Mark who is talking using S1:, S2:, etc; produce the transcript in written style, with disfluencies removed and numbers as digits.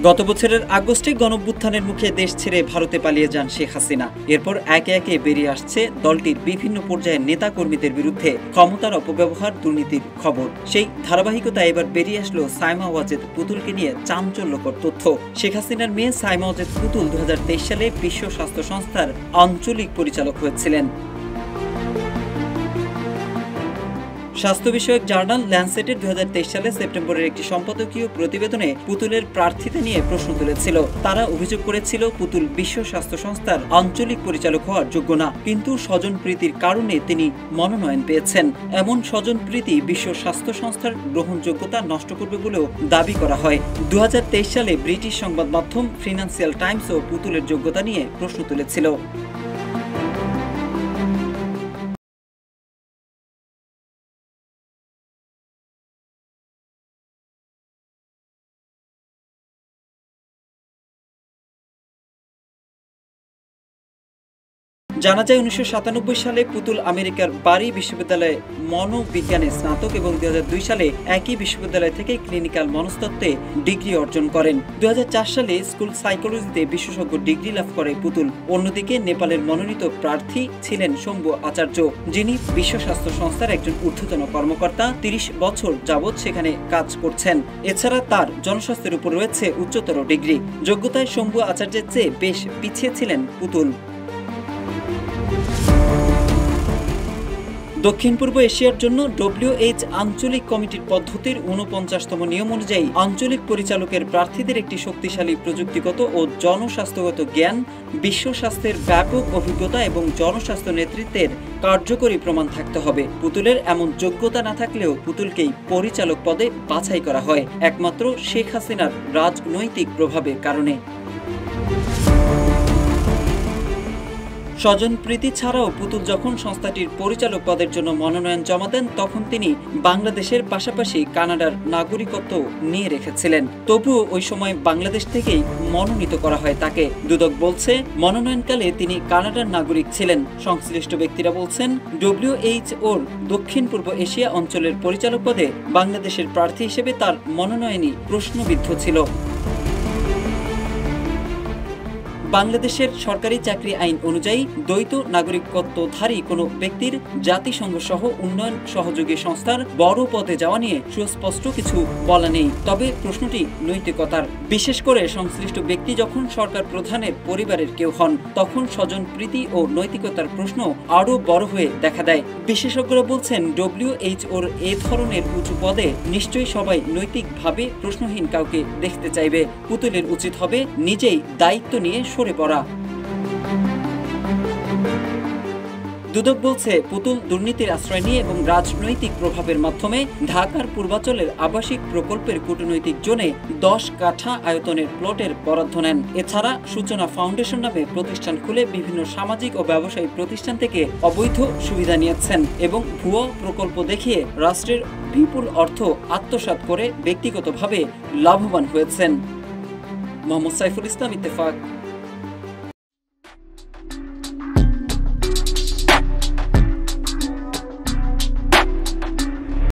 S1: গত বছরের আগস্টে গণঅভ্যুত্থানের মুখে দেশ ছেড়ে ভারতে পালিয়ে যান শেখ হাসিনা। এরপর একে একে বেরিয়ে আসছে দলটির বিভিন্ন পর্যায়ের নেতা কর্মীদের বিরুদ্ধে ক্ষমতার অপব্যবহার, দুর্নীতির খবর। সেই ধারাবাহিকতায় এবার বেরিয়ে আসলো সাইমা ওয়াজেদ পুতুলকে নিয়ে চাঞ্চল্যকর তথ্য। শেখ হাসিনার মেয়ে সাইমা ওয়াজেদ পুতুল 2023 সালে বিশ্ব স্বাস্থ্য সংস্থার আঞ্চলিক পরিচালক হয়েছিলেন। স্বাস্থ্য বিষয়ক জার্নাল ল্যান্সেটের 2023 সালে সেপ্টেম্বরের একটি সম্পাদকীয় প্রতিবেদনে পুতুলের প্রার্থিতা নিয়ে প্রশ্ন তুলেছিল। তারা অভিযোগ করেছিল পুতুল বিশ্ব স্বাস্থ্য সংস্থার আঞ্চলিক পরিচালক হওয়ার যোগ্য না, কিন্তু স্বজনপ্রীতির কারণে তিনি মনোনয়ন পেয়েছেন। এমন স্বজনপ্রীতি বিশ্ব স্বাস্থ্য সংস্থার গ্রহণযোগ্যতা নষ্ট করবে বলেও দাবি করা হয়। 2023 সালে ব্রিটিশ সংবাদ মাধ্যম ফিনান্সিয়াল টাইমসও পুতুলের যোগ্যতা নিয়ে প্রশ্ন তুলেছিল। জানা যায় 1997 সালে পুতুল আমেরিকার বারি বিশ্ববিদ্যালয়ে মনোবিজ্ঞানে স্নাতক এবং 2002 সালে একই বিশ্ববিদ্যালয় থেকে ক্লিনিক্যাল মনস্তত্ত্বে ডিগ্রি অর্জন করেন। 2004 সালে স্কুল সাইকোলজিতে বিশেষজ্ঞ ডিগ্রি লাভ করে পুতুল। অন্যদিকে নেপালের মনোনীত প্রার্থী ছিলেন শম্ভু আচার্য, যিনি বিশ্ব স্বাস্থ্য সংস্থার একজন ঊর্ধ্বতন কর্মকর্তা। 30 বছর যাবৎ সেখানে কাজ করছেন। এছাড়া তার জনস্বাস্থ্যের উপর রয়েছে উচ্চতর ডিগ্রি। যোগ্যতায় শম্ভু আচার্যের চেয়ে বেশ পিছিয়ে ছিলেন পুতুল। দক্ষিণ পূর্ব এশিয়ার জন্য WHO আঞ্চলিক কমিটির পদ্ধতির 49তম নিয়ম অনুযায়ী আঞ্চলিক পরিচালকের প্রার্থীদের একটি শক্তিশালী প্রযুক্তিগত ও জনস্বাস্থ্যগত জ্ঞান, বিশ্ব স্বাস্থ্যের ব্যাপক অভিজ্ঞতা এবং জনস্বাস্থ্য নেতৃত্বের কার্যকরী প্রমাণ থাকতে হবে। পুতুলের এমন যোগ্যতা না থাকলেও পুতুলকেই পরিচালক পদে বাছাই করা হয় একমাত্র শেখ হাসিনার রাজনৈতিক প্রভাবের কারণে। স্বজনপ্রীতি ছাড়াও পুতুল যখন সংস্থাটির পরিচালক পদের জন্য মনোনয়ন জমা দেন, তখন তিনি বাংলাদেশের পাশাপাশি কানাডার নাগরিকত্ব নিয়ে রেখেছিলেন। তবুও ওই সময় বাংলাদেশ থেকেই মনোনীত করা হয় তাকে। দুদক বলছে, মনোনয়নকালে তিনি কানাডার নাগরিক ছিলেন। সংশ্লিষ্ট ব্যক্তিরা বলছেন, WHOর দক্ষিণ পূর্ব এশিয়া অঞ্চলের পরিচালক পদে বাংলাদেশের প্রার্থী হিসেবে তার মনোনয়নই প্রশ্নবিদ্ধ ছিল। বাংলাদেশের সরকারি চাকরি আইন অনুযায়ী দ্বৈত নাগরিকত্বধারী কোনো ব্যক্তির জাতিসংঘ সহ উন্নয়ন সহযোগী সংস্থার বড় পদে যাওয়া নিয়ে সুস্পষ্ট কিছু বলা নেই। তবে প্রশ্নটি নৈতিকতার। বিশেষ করে সংশ্লিষ্ট ব্যক্তি যখন সরকার প্রধানের পরিবারের কেউ হন, তখন স্বজনপ্রীতি ও নৈতিকতার প্রশ্ন আরও বড় হয়ে দেখা দেয়। বিশেষজ্ঞরা বলছেন, WHOর এ ধরনের উঁচু পদে নিশ্চয়ই সবাই নৈতিকভাবে প্রশ্নহীন কাউকে দেখতে চাইবে। পুতুলের উচিত হবে নিজেই দায়িত্ব নিয়ে সরে পড়া। দুদক বলছে, পুতুল দুর্নীতির আশ্রয় নিয়ে এবং রাজনৈতিক প্রভাবের মাধ্যমে ঢাকার পূর্বাঞ্চলের আবাসিক প্রকল্পের কূটনৈতিক জোনে 10 কাঠা আয়তনের প্লটের বরাদ্দ নেন। এছাড়া সূচনা ফাউন্ডেশন নামে প্রতিষ্ঠান খুলে বিভিন্ন সামাজিক ও ব্যবসায়িক প্রতিষ্ঠান থেকে অবৈধ সুবিধা নিয়েছেন এবং ভুয়া প্রকল্প দেখিয়ে রাষ্ট্রের বিপুল অর্থ আত্মসাৎ করে ব্যক্তিগতভাবে লাভবান হয়েছেন। মোহাম্মদ সাইফুল ইসলাম, ইত্তেফাক।